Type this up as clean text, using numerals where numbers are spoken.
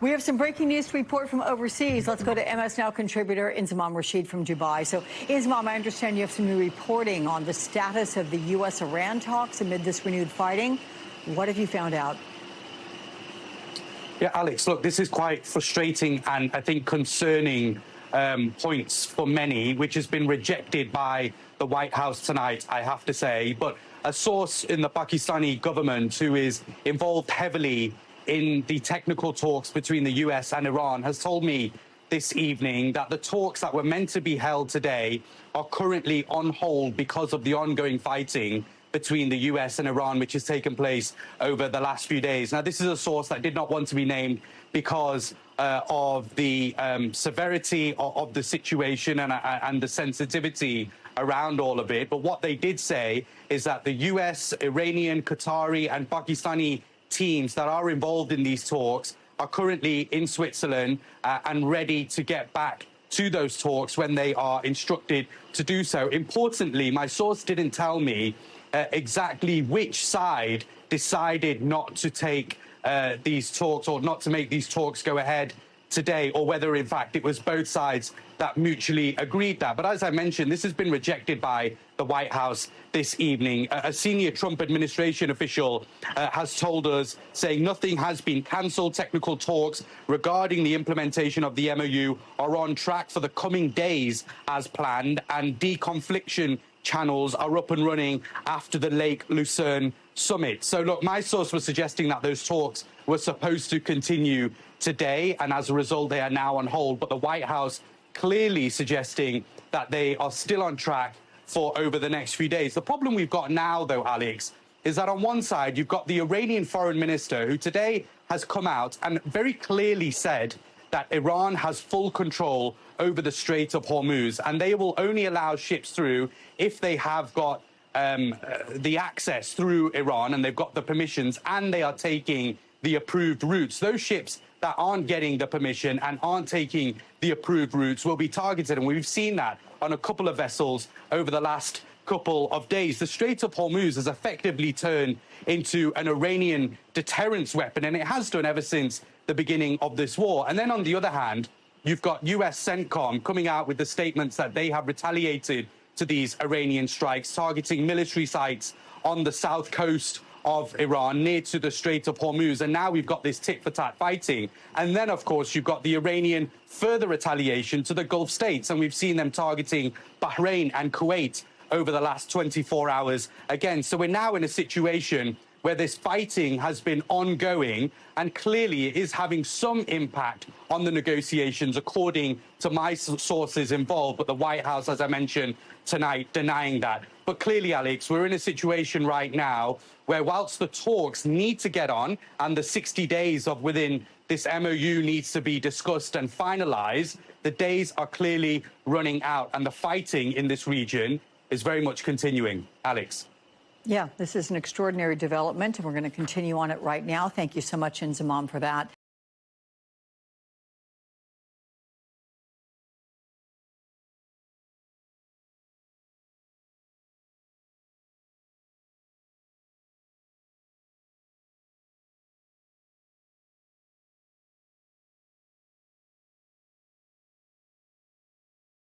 We have some breaking news to report from overseas. Let's go to MS Now contributor Inzamam Rashid from Dubai. So, Inzamam, I understand you have some new reporting on the status of the U.S.-Iran talks amid this renewed fighting. What have you found out? Yeah, Alex, look, this is quite frustrating and I think concerning points for many, which has been rejected by the White House tonight, I have to say. But a source in the Pakistani government who is involved heavily in the technical talks between the US and Iran has told me this evening that the talks that were meant to be held today are currently on hold because of the ongoing fighting between the US and Iran, which has taken place over the last few days. Now, this is a source that did not want to be named because of the severity of the situation and the sensitivity around all of it. But what they did say is that the US, Iranian, Qatari and Pakistani teams that are involved in these talks are currently in Switzerland and ready to get back to those talks when they are instructed to do so. Importantly, my source didn't tell me exactly which side decided not to take these talks or not to make these talks go ahead today, or whether in fact it was both sides that mutually agreed that. But as I mentioned, this has been rejected by the White House this evening. A senior Trump administration official has told us, saying nothing has been cancelled. Technical talks regarding the implementation of the MOU are on track for the coming days as planned, and deconfliction channels are up and running after the Lake Lucerne summit. So look, my source was suggesting that those talks were supposed to continue today, and as a result they are now on hold. But the White House clearly suggesting that they are still on track for over the next few days. The problem we've got now, though, Alex, is that on one side you've got the Iranian foreign minister who today has come out and very clearly said that Iran has full control over the Strait of Hormuz, and they will only allow ships through if they have got the access through Iran and they've got the permissions and they are taking the approved routes. Those ships that aren't getting the permission and aren't taking the approved routes will be targeted, and we've seen that on a couple of vessels over the last couple of days. The Strait of Hormuz has effectively turned into an Iranian deterrence weapon, and it has done ever since the beginning of this war. And then on the other hand, you've got US CENTCOM coming out with the statements that they have retaliated to these Iranian strikes, targeting military sites on the south coast of Iran near to the Strait of Hormuz. And now we've got this tit-for-tat fighting. And then, of course, you've got the Iranian further retaliation to the Gulf states. And we've seen them targeting Bahrain and Kuwait over the last 24 hours again. So we're now in a situation where this fighting has been ongoing, and clearly it is having some impact on the negotiations, according to my sources involved. But the White House, as I mentioned tonight, denying that. But clearly, Alex, we're in a situation right now where whilst the talks need to get on and the 60 days of within this MOU needs to be discussed and finalized, the days are clearly running out, and the fighting in this region is very much continuing. Alex. Yeah, this is an extraordinary development, and we're going to continue on it right now. Thank you so much, Inzamam, for that.